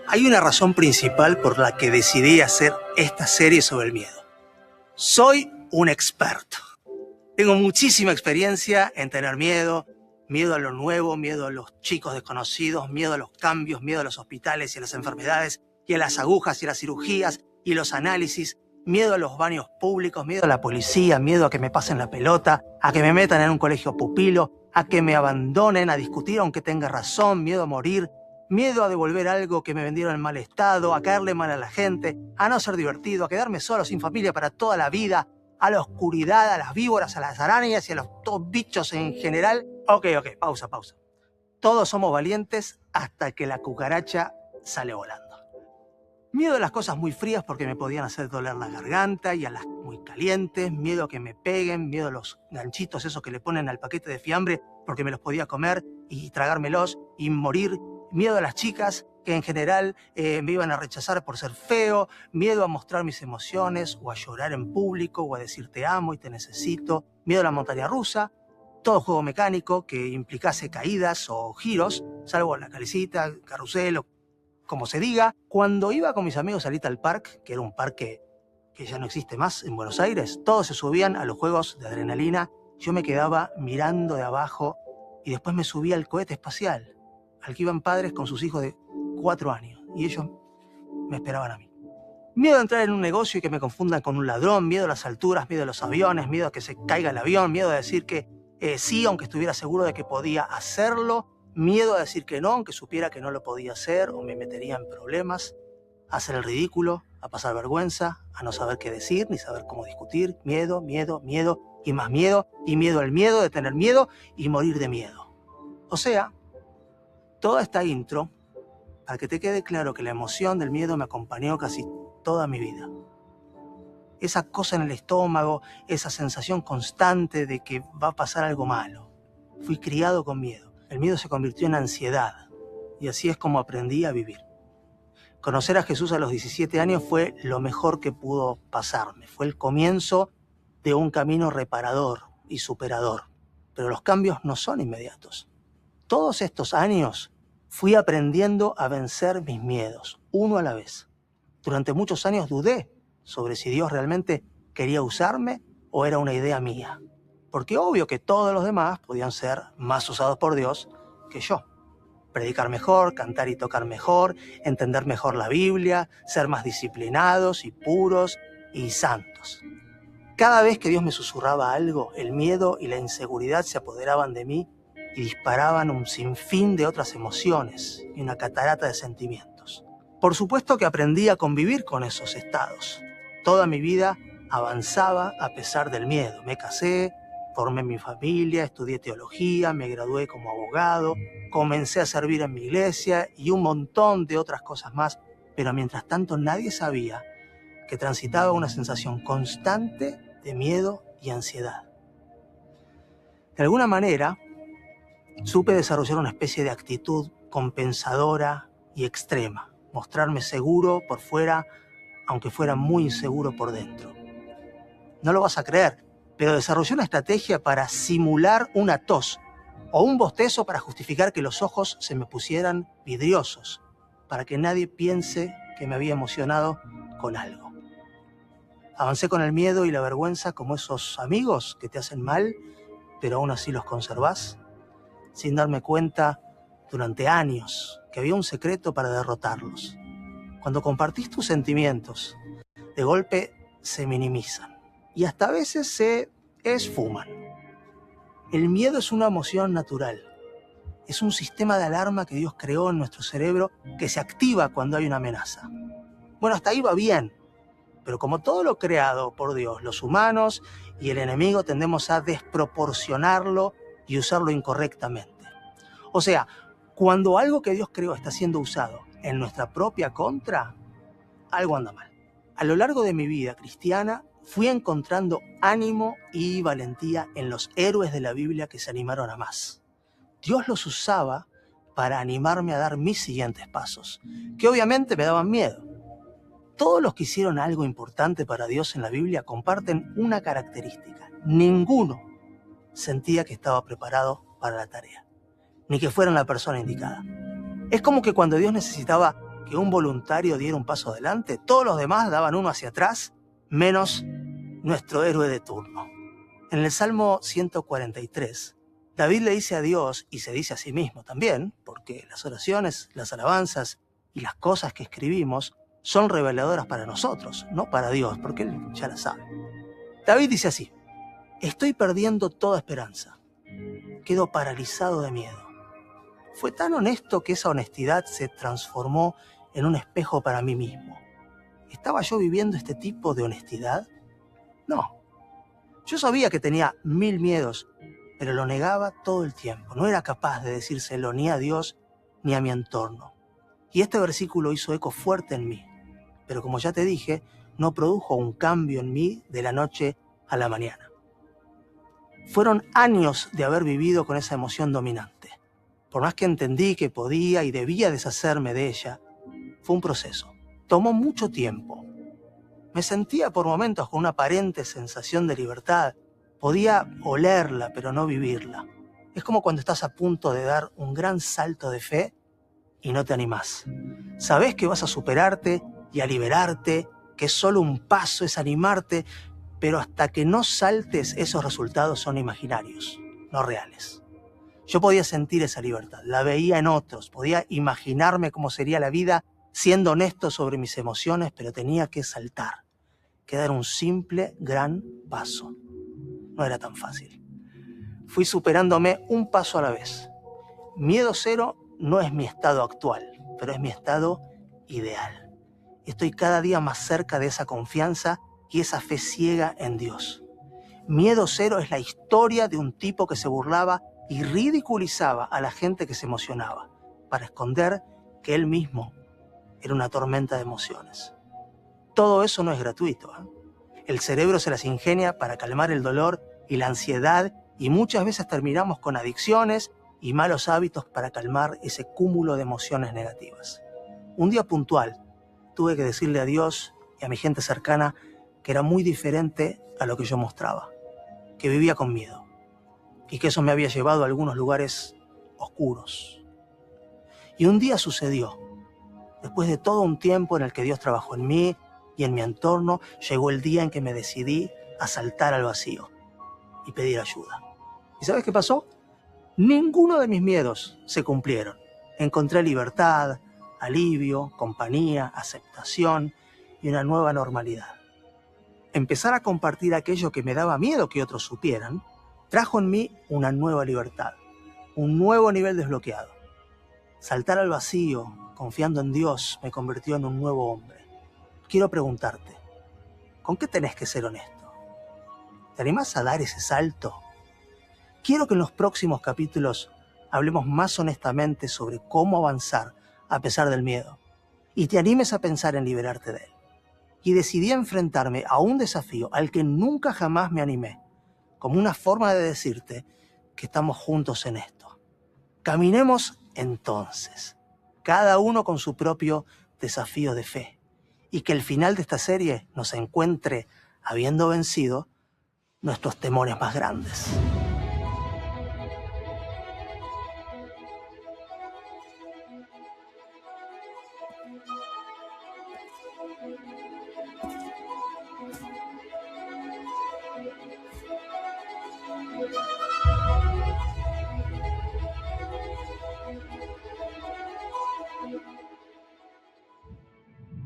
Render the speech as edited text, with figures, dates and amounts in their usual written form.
Hay una razón principal por la que decidí hacer esta serie sobre el miedo. Soy un experto. Tengo muchísima experiencia en tener miedo, miedo a lo nuevo, miedo a los chicos desconocidos, miedo a los cambios, miedo a los hospitales y a las enfermedades, y a las agujas y a las cirugías y los análisis, miedo a los baños públicos, miedo a la policía, miedo a que me pasen la pelota, a que me metan en un colegio pupilo, a que me abandonen, a discutir aunque tenga razón, miedo a morir, miedo a devolver algo que me vendieron en mal estado, a caerle mal a la gente, a no ser divertido, a quedarme solo sin familia para toda la vida, a la oscuridad, a las víboras, a las arañas y a los bichos en general. Ok, pausa. Todos somos valientes hasta que la cucaracha sale volando. Miedo a las cosas muy frías porque me podían hacer doler la garganta, y a las muy calientes, miedo a que me peguen, miedo a los ganchitos esos que le ponen al paquete de fiambre porque me los podía comer y tragármelos y morir, miedo a las chicas que en general me iban a rechazar por ser feo, miedo a mostrar mis emociones o a llorar en público o a decir te amo y te necesito, miedo a la montaña rusa, todo juego mecánico que implicase caídas o giros, salvo la calecita, carrusel o como se diga. Cuando iba con mis amigos a Little Park, que era un parque que ya no existe más en Buenos Aires, todos se subían a los juegos de adrenalina, yo me quedaba mirando de abajo y después me subía al cohete espacial, al que iban padres con sus hijos de 4 años, y ellos me esperaban a mí. Miedo a entrar en un negocio y que me confundan con un ladrón, miedo a las alturas, miedo a los aviones, miedo a que se caiga el avión, miedo a decir que sí, aunque estuviera seguro de que podía hacerlo, miedo a decir que no, aunque supiera que no lo podía hacer o me metería en problemas, a hacer el ridículo, a pasar vergüenza, a no saber qué decir ni saber cómo discutir, miedo y más miedo, y miedo al miedo de tener miedo y morir de miedo. O sea, toda esta intro, para que te quede claro que la emoción del miedo me acompañó casi toda mi vida. Esa cosa en el estómago, esa sensación constante de que va a pasar algo malo. Fui criado con miedo. El miedo se convirtió en ansiedad, y así es como aprendí a vivir. Conocer a Jesús a los 17 años fue lo mejor que pudo pasarme. Fue el comienzo de un camino reparador y superador. Pero los cambios no son inmediatos. Todos estos años fui aprendiendo a vencer mis miedos, uno a la vez. Durante muchos años dudé sobre si Dios realmente quería usarme o era una idea mía. Porque obvio que todos los demás podían ser más usados por Dios que yo. Predicar mejor, cantar y tocar mejor, entender mejor la Biblia, ser más disciplinados y puros y santos. Cada vez que Dios me susurraba algo, el miedo y la inseguridad se apoderaban de mí y disparaban un sinfín de otras emociones y una catarata de sentimientos. Por supuesto que aprendí a convivir con esos estados. Toda mi vida avanzaba a pesar del miedo. Me casé, formé mi familia, estudié teología, me gradué como abogado, comencé a servir en mi iglesia y un montón de otras cosas más, pero mientras tanto nadie sabía que transitaba una sensación constante de miedo y ansiedad. De alguna manera, supe desarrollar una especie de actitud compensadora y extrema, mostrarme seguro por fuera, aunque fuera muy inseguro por dentro. No lo vas a creer, pero desarrollé una estrategia para simular una tos o un bostezo para justificar que los ojos se me pusieran vidriosos, para que nadie piense que me había emocionado con algo. Avancé con el miedo y la vergüenza como esos amigos que te hacen mal, pero aún así los conservás, sin darme cuenta durante años que había un secreto para derrotarlos. Cuando compartís tus sentimientos, de golpe se minimizan y hasta a veces se esfuman. El miedo es una emoción natural. Es un sistema de alarma que Dios creó en nuestro cerebro que se activa cuando hay una amenaza. Bueno, hasta ahí va bien, pero como todo lo creado por Dios, los humanos y el enemigo tendemos a desproporcionarlo y usarlo incorrectamente. O sea, cuando algo que Dios creó está siendo usado en nuestra propia contra, algo anda mal. A lo largo de mi vida cristiana, fui encontrando ánimo y valentía en los héroes de la Biblia que se animaron a más. Dios los usaba para animarme a dar mis siguientes pasos, que obviamente me daban miedo. Todos los que hicieron algo importante para Dios en la Biblia comparten una característica. Ninguno sentía que estaba preparado para la tarea, ni que fueran la persona indicada. Es como que cuando Dios necesitaba que un voluntario diera un paso adelante, todos los demás daban uno hacia atrás, menos nuestro héroe de turno. En el Salmo 143, David le dice a Dios, y se dice a sí mismo también, porque las oraciones, las alabanzas y las cosas que escribimos son reveladoras para nosotros, no para Dios, porque Él ya las sabe. David dice así: estoy perdiendo toda esperanza, quedo paralizado de miedo. Fue tan honesto que esa honestidad se transformó en un espejo para mí mismo. ¿Estaba yo viviendo este tipo de honestidad? No. Yo sabía que tenía 1000 miedos, pero lo negaba todo el tiempo. No era capaz de decírselo ni a Dios ni a mi entorno. Y este versículo hizo eco fuerte en mí. Pero como ya te dije, no produjo un cambio en mí de la noche a la mañana. Fueron años de haber vivido con esa emoción dominante. Por más que entendí que podía y debía deshacerme de ella, fue un proceso. Tomó mucho tiempo. Me sentía por momentos con una aparente sensación de libertad. Podía olerla, pero no vivirla. Es como cuando estás a punto de dar un gran salto de fe y no te animás. Sabés que vas a superarte y a liberarte, que es solo un paso, es animarte, pero hasta que no saltes, esos resultados son imaginarios, no reales. Yo podía sentir esa libertad, la veía en otros, podía imaginarme cómo sería la vida siendo honesto sobre mis emociones, pero tenía que saltar, que dar un simple, gran paso. No era tan fácil. Fui superándome un paso a la vez. Miedo cero no es mi estado actual, pero es mi estado ideal. Estoy cada día más cerca de esa confianza y esa fe ciega en Dios. Miedo cero es la historia de un tipo que se burlaba y ridiculizaba a la gente que se emocionaba, para esconder que él mismo era una tormenta de emociones. Todo eso no es gratuito, ¿eh? El cerebro se las ingenia para calmar el dolor y la ansiedad, y muchas veces terminamos con adicciones y malos hábitos para calmar ese cúmulo de emociones negativas. Un día puntual, tuve que decirle a Dios y a mi gente cercana que era muy diferente a lo que yo mostraba, que vivía con miedo y que eso me había llevado a algunos lugares oscuros. Y un día sucedió. Después de todo un tiempo en el que Dios trabajó en mí y en mi entorno, llegó el día en que me decidí a saltar al vacío y pedir ayuda. ¿Y sabes qué pasó? Ninguno de mis miedos se cumplieron. Encontré libertad, alivio, compañía, aceptación y una nueva normalidad. Empezar a compartir aquello que me daba miedo que otros supieran trajo en mí una nueva libertad, un nuevo nivel desbloqueado. Saltar al vacío, confiando en Dios, me convirtió en un nuevo hombre. Quiero preguntarte, ¿con qué tenés que ser honesto? ¿Te animás a dar ese salto? Quiero que en los próximos capítulos hablemos más honestamente sobre cómo avanzar a pesar del miedo y te animes a pensar en liberarte de él. Y decidí enfrentarme a un desafío al que nunca jamás me animé, como una forma de decirte que estamos juntos en esto. Caminemos entonces, cada uno con su propio desafío de fe, y que el final de esta serie nos encuentre habiendo vencido nuestros temores más grandes.